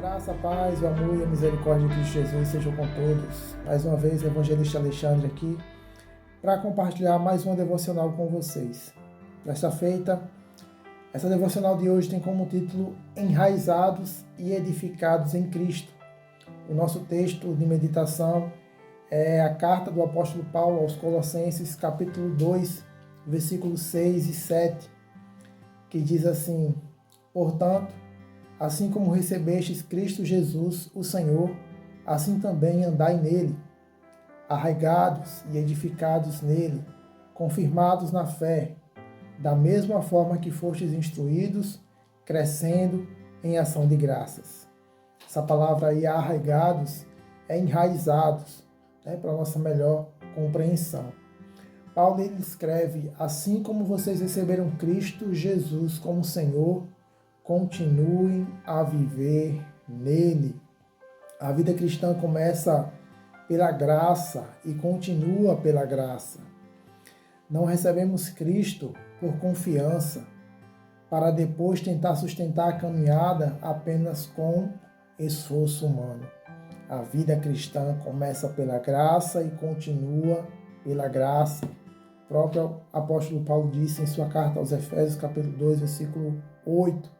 Graça, a paz, o amor e a misericórdia de Cristo Jesus sejam com todos. Mais uma vez, o evangelista Alexandre aqui para compartilhar mais uma devocional com vocês. Desta feita, essa devocional de hoje tem como título Enraizados e Edificados em Cristo. O nosso texto de meditação é a carta do apóstolo Paulo aos Colossenses, capítulo 2, versículos 6 e 7, que diz assim: Portanto, assim como recebestes Cristo Jesus, o Senhor, assim também andai nele, arraigados e edificados nele, confirmados na fé, da mesma forma que fostes instruídos, crescendo em ação de graças. Essa palavra aí, arraigados, é enraizados, para nossa melhor compreensão. Paulo ele escreve: assim como vocês receberam Cristo Jesus como Senhor, continuem a viver nele. A vida cristã começa pela graça e continua pela graça. Não recebemos Cristo por confiança, para depois tentar sustentar a caminhada apenas com esforço humano. A vida cristã começa pela graça e continua pela graça. O próprio apóstolo Paulo disse em sua carta aos Efésios, capítulo 2, versículo 8: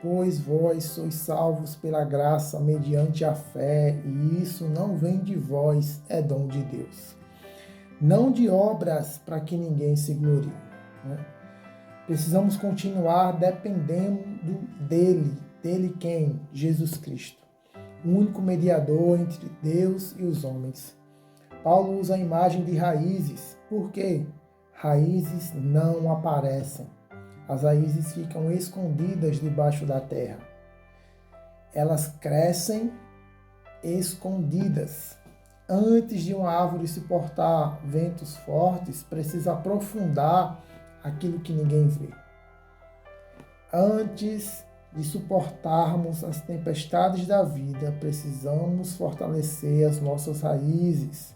Pois vós sois salvos pela graça, mediante a fé, e isso não vem de vós, é dom de Deus. Não de obras para que ninguém se glorie. Precisamos continuar dependendo dele. Dele quem? Jesus Cristo, o único mediador entre Deus e os homens. Paulo usa a imagem de raízes. Por quê? Raízes não aparecem. As raízes ficam escondidas debaixo da terra. Elas crescem escondidas. Antes de uma árvore suportar ventos fortes, precisa aprofundar aquilo que ninguém vê. Antes de suportarmos as tempestades da vida, precisamos fortalecer as nossas raízes,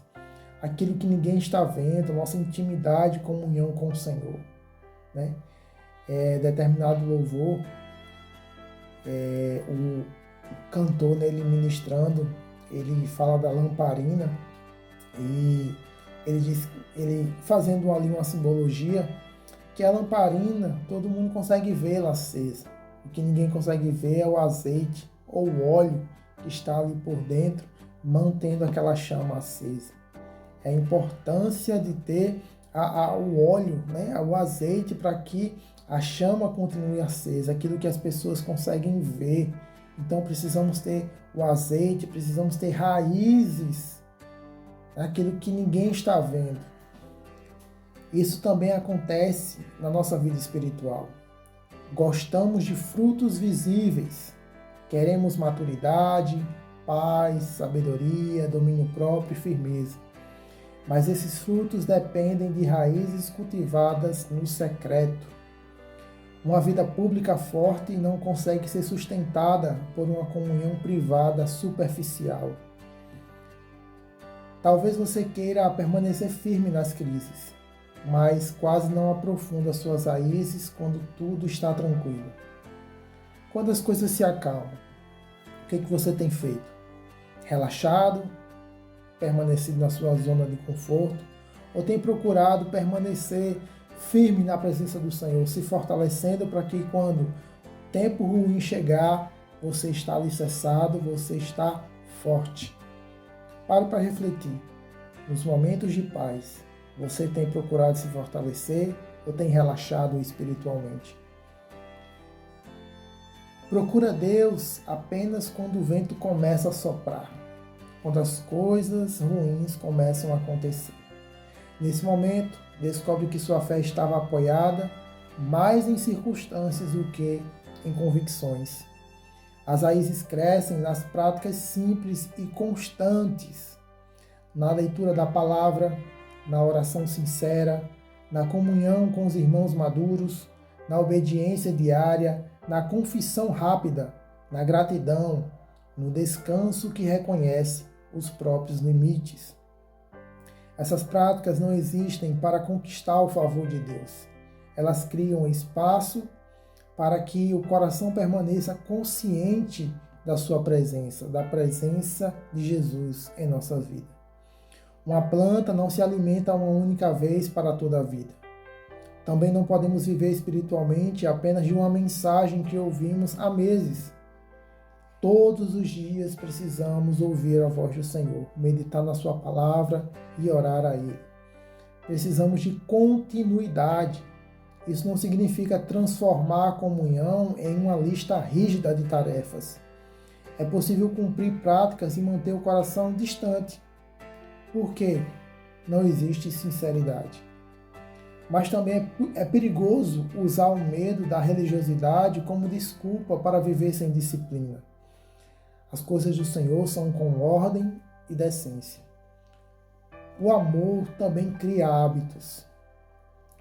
aquilo que ninguém está vendo, nossa intimidade e comunhão com o Senhor. Determinado louvor, o cantor nele ministrando, ele fala da lamparina e ele fazendo ali uma simbologia que a lamparina todo mundo consegue vê-la acesa. O que ninguém consegue ver é o azeite ou o óleo que está ali por dentro, mantendo aquela chama acesa. É a importância de ter o óleo, o azeite, para que a chama continue acesa, aquilo que as pessoas conseguem ver. Então precisamos ter o azeite, precisamos ter raízes, aquilo que ninguém está vendo. Isso também acontece na nossa vida espiritual. Gostamos de frutos visíveis, queremos maturidade, paz, sabedoria, domínio próprio e firmeza. Mas esses frutos dependem de raízes cultivadas no secreto. Uma vida pública forte não consegue ser sustentada por uma comunhão privada superficial. Talvez você queira permanecer firme nas crises, mas quase não aprofunda suas raízes quando tudo está tranquilo. Quando as coisas se acalmam, o que você tem feito? Relaxado? Permanecido na sua zona de conforto? Ou tem procurado permanecer firme na presença do Senhor, se fortalecendo para que quando tempo ruim chegar, você está alicerçado, você está forte? Pare para refletir. Nos momentos de paz, você tem procurado se fortalecer ou tem relaxado espiritualmente? Procura Deus apenas quando o vento começa a soprar, quando as coisas ruins começam a acontecer. Nesse momento, descobre que sua fé estava apoiada mais em circunstâncias do que em convicções. As raízes crescem nas práticas simples e constantes, na leitura da palavra, na oração sincera, na comunhão com os irmãos maduros, na obediência diária, na confissão rápida, na gratidão, no descanso que reconhece os próprios limites. Essas práticas não existem para conquistar o favor de Deus. Elas criam espaço para que o coração permaneça consciente da sua presença, da presença de Jesus em nossa vida. Uma planta não se alimenta uma única vez para toda a vida. Também não podemos viver espiritualmente apenas de uma mensagem que ouvimos há meses. Todos os dias precisamos ouvir a voz do Senhor, meditar na sua palavra e orar a Ele. Precisamos de continuidade. Isso não significa transformar a comunhão em uma lista rígida de tarefas. É possível cumprir práticas e manter o coração distante. Por quê? Não existe sinceridade. Mas também é perigoso usar o medo da religiosidade como desculpa para viver sem disciplina. As coisas do Senhor são com ordem e decência. O amor também cria hábitos.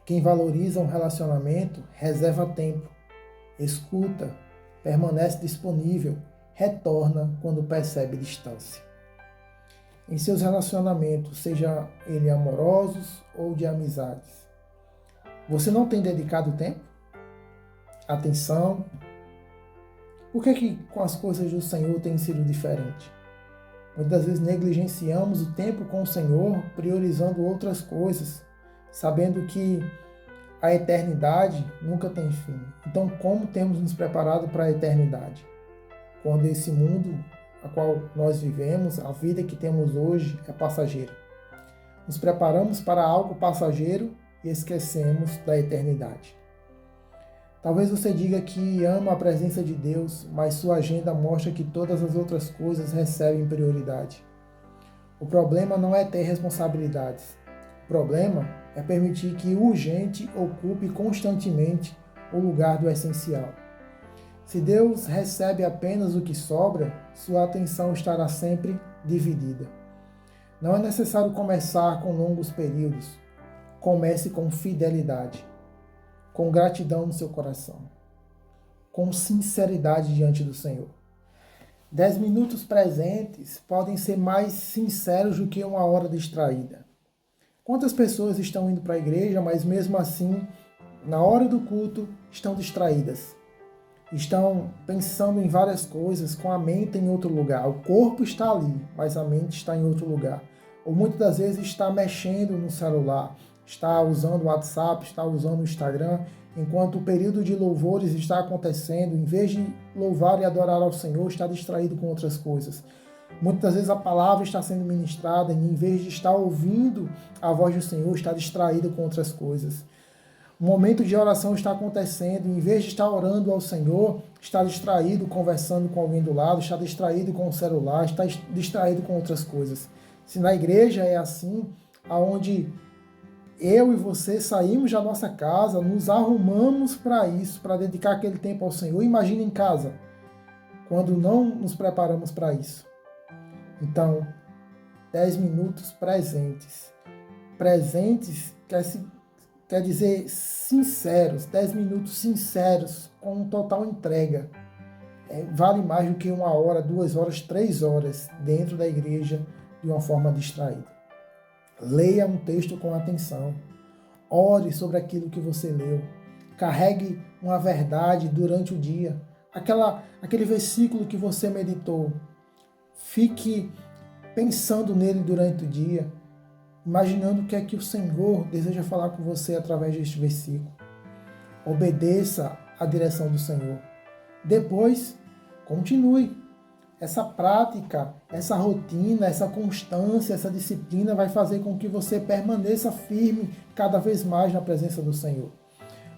Quem valoriza um relacionamento reserva tempo, escuta, permanece disponível, retorna quando percebe distância. Em seus relacionamentos, seja ele amorosos ou de amizades, você não tem dedicado tempo? Atenção? Por que com as coisas do Senhor tem sido diferente? Muitas vezes negligenciamos o tempo com o Senhor, priorizando outras coisas, sabendo que a eternidade nunca tem fim. Então, como temos nos preparado para a eternidade? Quando esse mundo a qual nós vivemos, a vida que temos hoje é passageira. Nos preparamos para algo passageiro e esquecemos da eternidade. Talvez você diga que ama a presença de Deus, mas sua agenda mostra que todas as outras coisas recebem prioridade. O problema não é ter responsabilidades. O problema é permitir que o urgente ocupe constantemente o lugar do essencial. Se Deus recebe apenas o que sobra, sua atenção estará sempre dividida. Não é necessário começar com longos períodos. Comece com fidelidade, com gratidão no seu coração, com sinceridade diante do Senhor. 10 minutos presentes podem ser mais sinceros do que uma hora distraída. Quantas pessoas estão indo para a igreja, mas mesmo assim, na hora do culto, estão distraídas? Estão pensando em várias coisas, com a mente em outro lugar. O corpo está ali, mas a mente está em outro lugar. Ou muitas das vezes está mexendo no celular, está usando o WhatsApp, está usando o Instagram, enquanto o período de louvores está acontecendo, em vez de louvar e adorar ao Senhor, está distraído com outras coisas. Muitas vezes a palavra está sendo ministrada e em vez de estar ouvindo a voz do Senhor, está distraído com outras coisas. O momento de oração está acontecendo, em vez de estar orando ao Senhor, está distraído conversando com alguém do lado, está distraído com o celular, está distraído com outras coisas. Se na igreja é assim, aonde eu e você saímos da nossa casa, nos arrumamos para isso, para dedicar aquele tempo ao Senhor, imagina em casa, quando não nos preparamos para isso. Então, 10 minutos presentes. Presentes quer dizer sinceros, 10 minutos sinceros, com total entrega. Vale mais do que 1 hora, 2 horas, 3 horas dentro da igreja de uma forma distraída. Leia um texto com atenção. Ore sobre aquilo que você leu. Carregue uma verdade durante o dia. Aquele versículo que você meditou. Fique pensando nele durante o dia, imaginando o que é que o Senhor deseja falar com você através deste versículo. Obedeça à direção do Senhor. Depois, continue. Essa prática, essa rotina, essa constância, essa disciplina vai fazer com que você permaneça firme cada vez mais na presença do Senhor.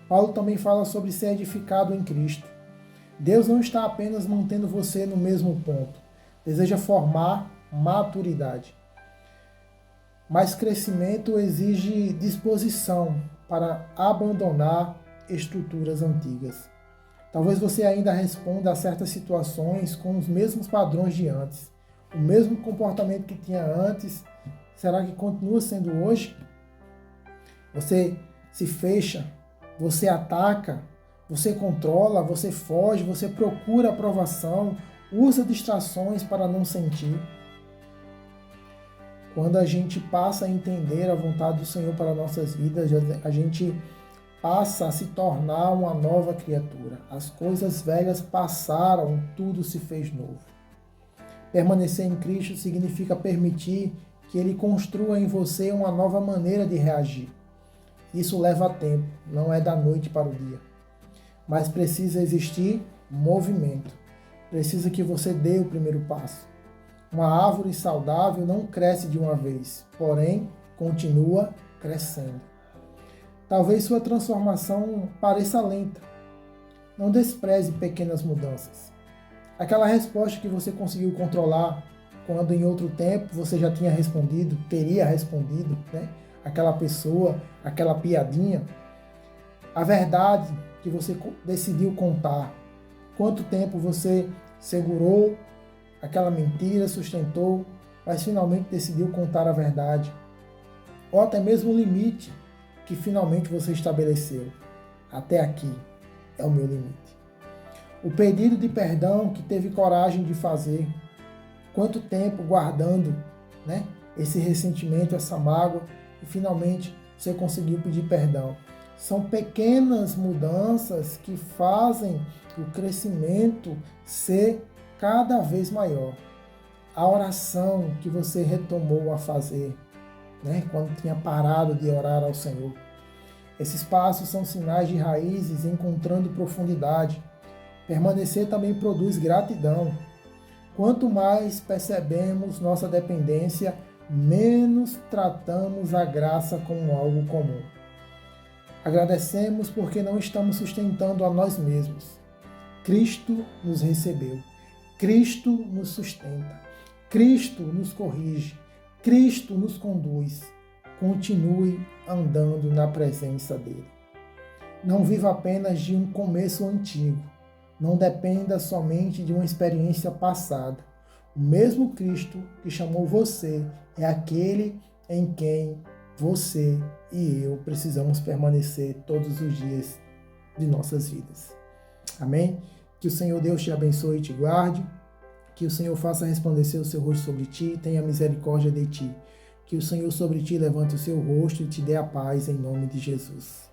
Paulo também fala sobre ser edificado em Cristo. Deus não está apenas mantendo você no mesmo ponto. Deseja formar maturidade. Mas crescimento exige disposição para abandonar estruturas antigas. Talvez você ainda responda a certas situações com os mesmos padrões de antes. O mesmo comportamento que tinha antes, será que continua sendo hoje? Você se fecha, você ataca, você controla, você foge, você procura aprovação, usa distrações para não sentir. Quando a gente passa a entender a vontade do Senhor para nossas vidas, a gente passa a se tornar uma nova criatura. As coisas velhas passaram, tudo se fez novo. Permanecer em Cristo significa permitir que Ele construa em você uma nova maneira de reagir. Isso leva tempo, não é da noite para o dia. Mas precisa existir movimento. Precisa que você dê o primeiro passo. Uma árvore saudável não cresce de uma vez, porém continua crescendo. Talvez sua transformação pareça lenta. Não despreze pequenas mudanças. Aquela resposta que você conseguiu controlar quando em outro tempo você já tinha respondido, teria respondido, né? Aquela pessoa, aquela piadinha. A verdade que você decidiu contar. Quanto tempo você segurou aquela mentira, sustentou, mas finalmente decidiu contar a verdade. Ou até mesmo o limite que finalmente você estabeleceu. Até aqui é o meu limite. O pedido de perdão que teve coragem de fazer. Quanto tempo guardando, né, esse ressentimento, essa mágoa, e finalmente você conseguiu pedir perdão. São pequenas mudanças que fazem o crescimento ser cada vez maior. A oração que você retomou a fazer, né, quando tinha parado de orar ao Senhor. Esses passos são sinais de raízes encontrando profundidade. Permanecer também produz gratidão. Quanto mais percebemos nossa dependência, menos tratamos a graça como algo comum. Agradecemos porque não estamos sustentando a nós mesmos. Cristo nos recebeu. Cristo nos sustenta. Cristo nos corrige. Cristo nos conduz. Continue andando na presença dele. Não viva apenas de um começo antigo. Não dependa somente de uma experiência passada. O mesmo Cristo que chamou você é aquele em quem você e eu precisamos permanecer todos os dias de nossas vidas. Amém? Que o Senhor Deus te abençoe e te guarde. Que o Senhor faça resplandecer o seu rosto sobre ti e tenha misericórdia de ti. Que o Senhor sobre ti levante o seu rosto e te dê a paz em nome de Jesus.